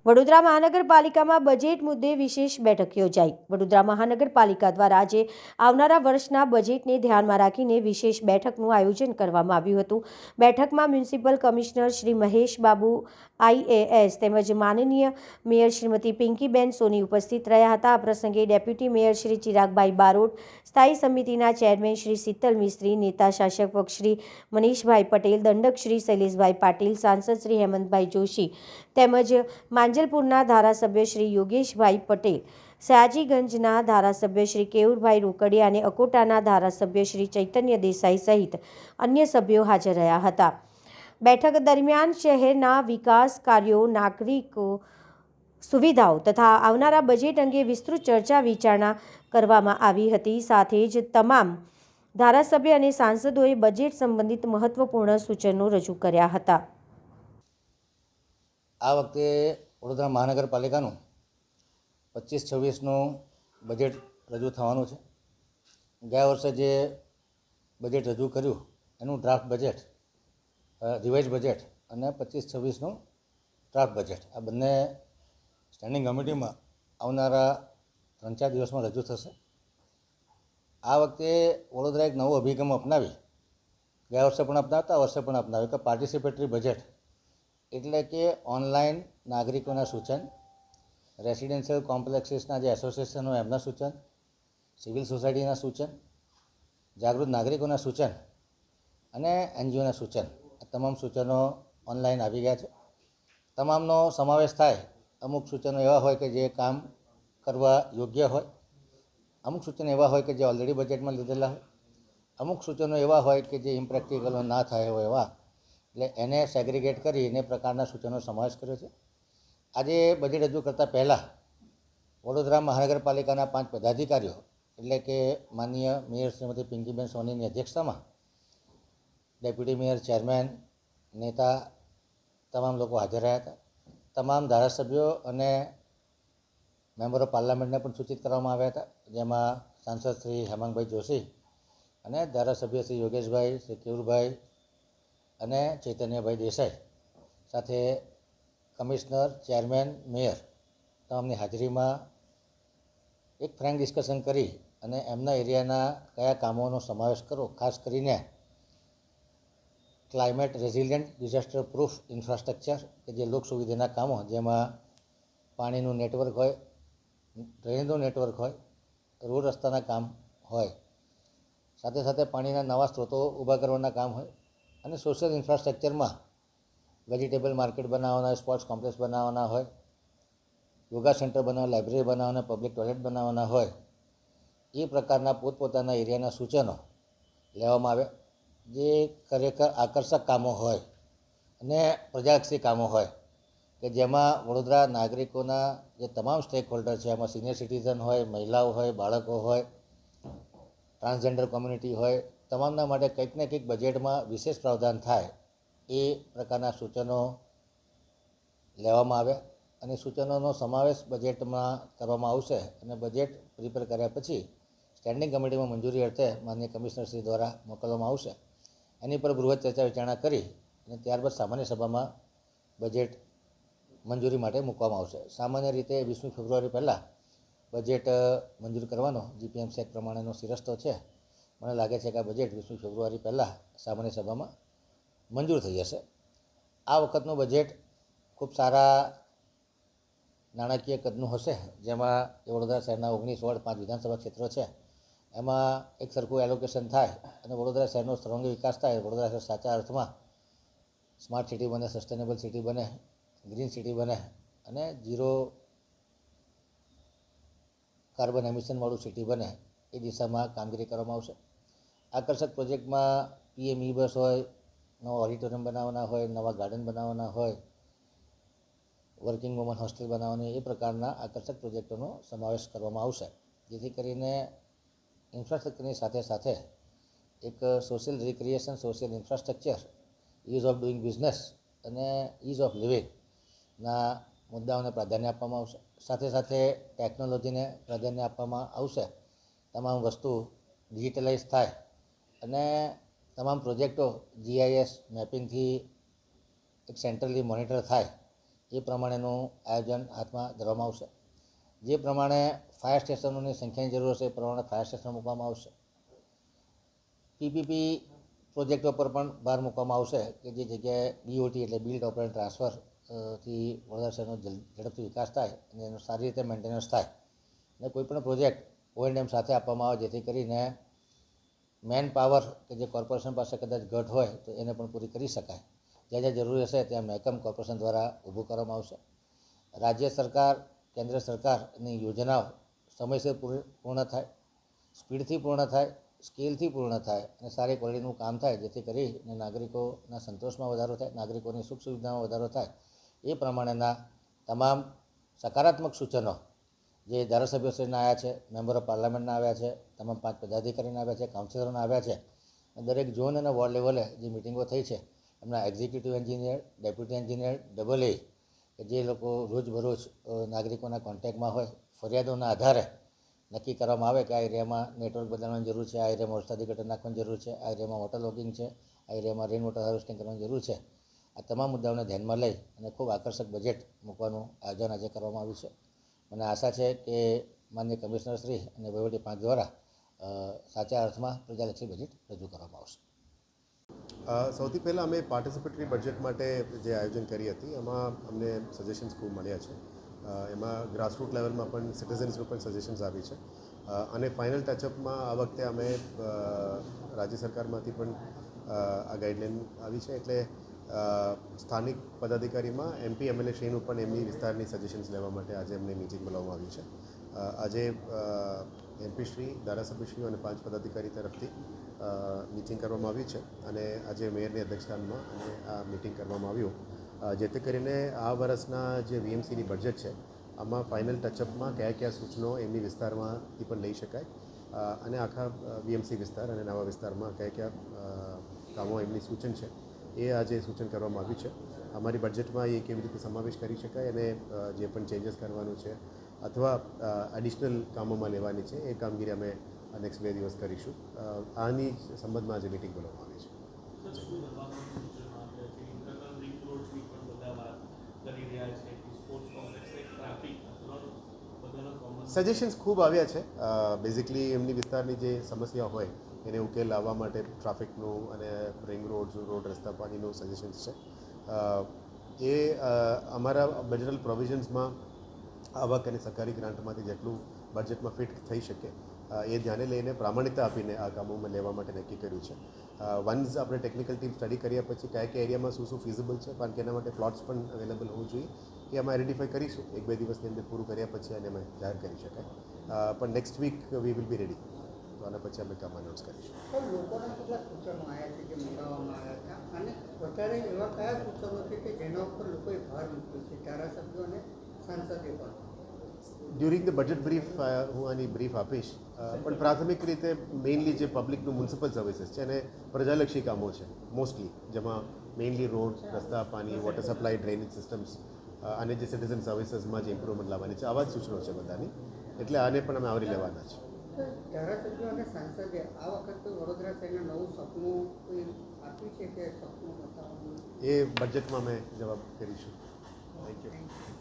વડોદરા મહાનગરપાલિકામાં બજેટ મુદ્દે વિશેષ બેઠક યોજાઈ। વડોદરા મહાનગરપાલિકા દ્વારા આજે આવનારા વર્ષના બજેટને ધ્યાનમાં રાખીને વિશેષ બેઠકનું આયોજન કરવામાં આવ્યું હતું। બેઠકમાં municipal commissioner Shri Mahesh Babu IAS તેમજ માનનીય મેયર શ્રીમતી પિંકીબેન સોની ઉપસ્થિત રહ્યા હતા। આ પ્રસંગે ડેપ્યુટી મેયર શ્રી ચિરાગભાઈ બારોટ, સ્થાયી સમિતિના ચેરમેન શ્રી શીતલ મિસ્ત્રી, નેતા શાસક પક્ષ શ્રી મનીષભાઈ પટેલ, દંડક શ્રી શૈલેષભાઈ પાટીલ, સાંસદ શ્રી હેમંતભાઈ જોશી તેમજ માંજલપુરના ધારાસભ્ય શ્રી યોગેશભાઈ પટેલ, સયાજીગંજના ધારાસભ્ય શ્રી કેયુરભાઈ રોકડિયા અને અકોટાના ધારાસભ્ય શ્રી ચૈતન્ય દેસાઈ સહિત અન્ય સભ્યો હાજર રહ્યા હતા। બેઠક દરમિયાન શહેરના વિકાસ કાર્યો, નાગરિકો સુવિધાઓ તથા આવનારા બજેટ અંગે વિસ્તૃત ચર્ચા વિચારણા કરવામાં આવી હતી। સાથે જ તમામ ધારાસભ્ય અને સાંસદોએ બજેટ સંબંધિત મહત્વપૂર્ણ સૂચનો રજૂ કર્યા હતા। આ વખતે વડોદરા મહાનગરપાલિકાનું 25-26નું બજેટ રજૂ થવાનું છે। ગયા વર્ષે જે બજેટ રજૂ કર્યું એનું ડ્રાફ્ટ બજેટ, રિવાઇઝ બજેટ અને 25-26નું ડ્રાફ્ટ બજેટ, આ બંને સ્ટેન્ડિંગ કમિટીમાં આવનારા 3-4 દિવસમાં રજૂ થશે। આ વખતે વડોદરા એક નવો અભિગમ અપનાવી, ગયા વર્ષે પણ અપનાવતા, આ વર્ષે પણ અપનાવ્યું કે પાર્ટિસિપેટરી બજેટ, એટલે કે ઓનલાઈન નાગરિકોના સૂચન, રેસિડેન્શિયલ કોમ્પ્લેક્સીસના જે એસોસિએશન હોય એમના સૂચન, સિવિલ સોસાયટીના સૂચન, જાગૃત નાગરિકોના સૂચન અને NGOના સૂચન, આ તમામ સૂચનો ઓનલાઈન આવી ગયા છે। તમામનો સમાવેશ થાય। અમુક સૂચનો એવા હોય કે જે કામ કરવા યોગ્ય હોય, અમુક સૂચનો એવા હોય કે જે ઓલરેડી બજેટમાં લીધેલા હોય, અમુક સૂચનો એવા હોય કે જે ઇમ્પ્રેક્ટિકલ ના થાય હોય એવા, એટલે એને સેગ્રીગેટ કરી એને પ્રકારના સૂચનો સમાવેશ કર્યો છે। આજે બજેટ રજૂ કરતાં પહેલાં વડોદરા મહાનગરપાલિકાના 5 પદાધિકારીઓ, એટલે કે માનનીય મેયર શ્રીમતી પિંકીબેન સોનીની અધ્યક્ષતામાં ડેપ્યુટી મેયર, ચેરમેન, નેતા તમામ લોકો હાજર રહ્યા હતા। તમામ ધારાસભ્યો અને મેમ્બર ઓફ પાર્લામેન્ટને પણ સૂચિત કરવામાં આવ્યા હતા, જેમાં સાંસદ શ્રી હેમંતભાઈ જોશી અને ધારાસભ્ય શ્રી યોગેશભાઈ, શ્રી કેયુરભાઈ અને ચૈતન્યભાઈ દેસાઈ સાથે કમિશનર, ચેરમેન, મેયર તમામની હાજરીમાં એક ફ્રેન્ક ડિસ્કશન કરી અને એમના એરિયાના કયા કામોનો સમાવેશ કરવો, ખાસ કરીને climate resilient, disaster proof infrastructure કે જે લોક સુવિધાના કામો, જેમાં પાણીનું નેટવર્ક હોય, ડ્રેનેજનું નેટવર્ક હોય, રોડ રસ્તાના કામ હોય, સાથે સાથે પાણીના નવા સ્ત્રોતો ઊભા કરવાના કામ હોય અને સોશિયલ ઇન્ફ્રાસ્ટ્રક્ચરમાં વેજીટેબલ માર્કેટ બનાવવાના હોય, સ્પોર્ટ્સ કોમ્પ્લેક્સ બનાવવાના હોય, યોગા સેન્ટર બનાવવા, લાઇબ્રેરી બનાવવાના, પબ્લિક ટોયલેટ બનાવવાના હોય, એ પ્રકારના પોતપોતાના એરિયાના સૂચનો લેવામાં આવ્યા, જે ખરેખર આકર્ષક કામો હોય અને પ્રજાલક્ષી કામો હોય કે જેમાં વડોદરા નાગરિકોના જે તમામ સ્ટેક હોલ્ડર છે, એમાં સિનિયર સિટીઝન હોય, મહિલાઓ હોય, બાળકો હોય, ટ્રાન્સજેન્ડર કોમ્યુનિટી હોય, તમામના માટે કંઈક ને કંઈક બજેટમાં વિશેષ પ્રાવધાન થાય એ પ્રકારના સૂચનો લેવામાં આવ્યા અને સૂચનોનો સમાવેશ બજેટમાં કરવામાં આવશે અને બજેટ પ્રિપેર કર્યા પછી સ્ટેન્ડિંગ કમિટીમાં મંજૂરી અર્થે માનનીય કમિશનરશ્રી દ્વારા મોકલવામાં આવશે। એની પર બૃહદ ચર્ચા વિચારણા કરી અને ત્યારબાદ સામાન્ય સભામાં બજેટ મંજૂરી માટે મૂકવામાં આવશે। સામાન્ય રીતે 20મી ફેબ્રુઆરી પહેલાં બજેટ મંજૂર કરવાનો GPMC એક્ટ પ્રમાણેનો શિરસ્તો છે। મને લાગે છે કે આ બજેટ 20મી ફેબ્રુઆરી પહેલાં સામાન્ય સભામાં મંજૂર થઈ જશે। આ વખતનું બજેટ ખૂબ સારા નાણાકીય કદનું હશે, જેમાં વડોદરા શહેરના 19 વોર્ડ, 5 વિધાનસભા ક્ષેત્રો છે, એમાં એક સરખું એલોકેશન થાય અને વડોદરા શહેરનો સર્વાંગી વિકાસ થાય। વડોદરા શહેર સાચા અર્થમાં સ્માર્ટ સિટી બને, સસ્ટેનેબલ સિટી બને, ગ્રીન સિટી બને અને ઝીરો કાર્બન એમિશનવાળું સિટી બને, એ દિશામાં કામગીરી કરવામાં આવશે। આકર્ષક પ્રોજેક્ટમાં PM E-બસ હોય, નવા ઓડિટોરિયમ બનાવવાના હોય, નવા ગાર્ડન બનાવવાના હોય, વર્કિંગ વુમન હોસ્ટેલ બનાવવાની, એ પ્રકારના આકર્ષક પ્રોજેક્ટોનો સમાવેશ કરવામાં આવશે, જેથી કરીને ઇન્ફ્રાસ્ટ્રક્ચરની સાથે સાથે એક social recreation, social infrastructure, ease of doing business અને ઇઝ ઓફ લિવિંગના મુદ્દાઓને પ્રાધાન્ય આપવામાં આવશે। સાથે સાથે ટેકનોલોજીને પ્રાધાન્ય આપવામાં આવશે। તમામ વસ્તુ ડિજિટલાઇઝ થાય અને તમામ પ્રોજેક્ટો GIS મેપિંગથી એક સેન્ટ્રલી મોનિટર થાય, એ પ્રમાણેનું આયોજન હાથમાં ધરવામાં આવશે. જે પ્રમાણે ફાયર સ્ટેશનોની સંખ્યાની જરૂર હશે એ પ્રમાણે ફાયર સ્ટેશન મૂકવામાં આવશે. પીપીપી પ્રોજેક્ટો પર પણ ભાર મૂકવામાં આવશે કે જે જગ્યાએ બીઓટી એટલે બિલ્ડ ઓપરેટ ટ્રાન્સફર થી વડોદરા શહેરનો ઝડપથી વિકાસ થાય અને એનો સારી રીતે મેન્ટેનન્સ થાય અને કોઈપણ પ્રોજેક્ટ O&M સાથે આપવામાં આવે જેથી કરીને મેન પાવર કે જે કોર્પોરેશન પાસે કદાચ ઘટ હોય તો એને પણ પૂરી કરી શકાય. જ્યાં જ્યાં જરૂરી હશે ત્યાં મહેકમ કોર્પોરેશન દ્વારા ઊભું કરવામાં આવશે. રાજ્ય સરકાર કેન્દ્ર સરકારની યોજનાઓ સમયસર પૂર્ણ થાય, સ્પીડથી પૂર્ણ થાય, સ્કેલથી પૂર્ણ થાય અને સારી ક્વોલિટીનું કામ થાય જેથી કરીને નાગરિકોના સંતોષમાં વધારો થાય, નાગરિકોની સુખ સુવિધામાં વધારો થાય. એ પ્રમાણેના તમામ સકારાત્મક સૂચનો જે ધારાસભ્યશ્રીના આવ્યા છે, મેમ્બર ઓફ પાર્લામેન્ટના આવ્યા છે, તમામ 5 પદાધિકારીના આવ્યા છે, કાઉન્સિલરોના આવ્યા છે, દરેક ઝોન અને વોર્ડ લેવલે જે મિટિંગો થઈ છે એમના executive engineer, deputy engineer, AA કે જે લોકો રોજબરોજ નાગરિકોના કોન્ટેક્ટમાં હોય, ફરિયાદોના આધારે નક્કી કરવામાં આવે કે આ એરિયામાં નેટવર્ક બદલવાની જરૂર છે, આ એરિયામાં વરસાદી ગટર નાખવાની જરૂર છે, આ એરિયામાં વોટર લોગિંગ છે, આ એરિયામાં રેઇન વોટર હાર્વેસ્ટિંગ કરવાની જરૂર છે. આ તમામ મુદ્દાઓને ધ્યાનમાં લઈ અને ખૂબ આકર્ષક બજેટ મૂકવાનું આયોજન આજે કરવામાં આવ્યું છે. મને આશા છે કે માનનીય કમિશનર શ્રી અને વહીવટી પાંચ દ્વારા સાચા અર્થમાં પ્રજાલક્ષી બજેટ રજૂ કરવામાં આવશે. સૌથી પહેલાં અમે પાર્ટિસિપેટરી બજેટ માટે જે આયોજન કરી હતી એમાં અમને સજેશન્સ ખૂબ મળ્યા છે. એમાં ગ્રાસરૂટ લેવલમાં પણ સિટીઝન્સનું પણ સજેશન્સ આવી છે અને ફાઇનલ ટચઅપમાં આ વખતે અમે રાજ્ય સરકારમાંથી પણ આ ગાઈડલાઇન આવી છે. એટલે સ્થાનિક પદાધિકારીમાં MP MLA શ્રીનું પણ એમની વિસ્તારની સજેશન્સ લેવા માટે આજે અમને મિટિંગ બોલાવવામાં આવી છે. આજે MP શ્રી, ધારાસભ્યશ્રીઓ અને 5 પદાધિકારી તરફથી મિટિંગ કરવામાં આવી છે અને આજે મેયરની અધ્યક્ષસ્થાનમાં અને આ મિટિંગ કરવામાં આવ્યું જેથી કરીને આ વર્ષના જે VMCની બજેટ છે આમાં ફાઇનલ ટચઅપમાં કયા સૂચનો એમની વિસ્તારમાંથી પણ લઈ શકાય અને આખા VMC વિસ્તાર અને નવા વિસ્તારમાં કયા કામો એમની સૂચન છે એ આજે સૂચન કરવામાં આવ્યું છે. અમારી બજેટમાં એ કેવી રીતે સમાવેશ કરી શકાય અને જે પણ ચેન્જીસ કરવાનું છે અથવા એડિશનલ કામોમાં લેવાની છે એ કામગીરી અમે નેક્સ્ટ 2 દિવસ કરીશું. આની સંબંધમાં આજે મિટિંગ બોલાવવામાં આવી છે. સજેશન્સ ખૂબ આવ્યા છે. બેઝિકલી એમની વિસ્તારની જે સમસ્યા હોય એને ઉકેલ લાવવા માટે ટ્રાફિકનું અને રિંગ રોડ રસ્તા પાણીનું સજેશન્સ છે. એ અમારા બજેટલ પ્રોવિઝન્સમાં આવક અને સરકારી ગ્રાન્ટમાંથી જેટલું બજેટમાં ફિટ થઈ શકે એ ધ્યાને લઈને પ્રામાણિકતા આપીને આ કામોમાં લેવા માટે નક્કી કર્યું છે. વન્સ આપણે ટેકનિકલ ટીમ સ્ટડી કર્યા પછી કયા એરિયામાં શું ફિઝિબલ છે કારણ કે એના માટે પ્લોટ્સ પણ અવેલેબલ હોવું જોઈએ એ અમે આઈડેન્ટિફાઈ કરીશું. 1-2 દિવસની અંદર પૂરું કર્યા પછી એને અમે જાહેર કરી શકાય. પણ next week we will be ready. તો આના પછી અમે કામ અનાઉન્સ કરીશું. લોકોના કેટલા સૂચનો આવ્યા છે જે મંગાવવામાં આવ્યા હતા અને વધારે એવા કયા સૂચનો છે કે જેના ઉપર લોકોએ ભાર મૂક્યો છે ધારાસભ્યો અને સાંસદે પણ? ડ્યુરિંગ ધ બજેટ બ્રીફ હું આની બ્રીફ આપીશ પણ પ્રાથમિક રીતે મેઇનલી જે પબ્લિકનું મ્યુનિસિપલ સર્વિસીસ છે અને પ્રજાલક્ષી કામો છે મોસ્ટલી, જેમાં મેઇનલી રોડ, રસ્તા, પાણી, વોટર સપ્લાય, ડ્રેનેજ સિસ્ટમ્સ અને જે સિટીઝન સર્વિસીસમાં જે ઇમ્પ્રુવમેન્ટ લાવવાની છે આવા જ સૂચનો છે બધાની. એટલે આને પણ અમે આવરી લેવાના છે. ધારાસભ્યો અને સાંસદે આ વખતે વડોદરા શહેરનું નવું સપનું કોઈ આપ્યું છે કે સપનું બતાવવાનું? એ બજેટમાં અમે જવાબ કરીશું. Thank you.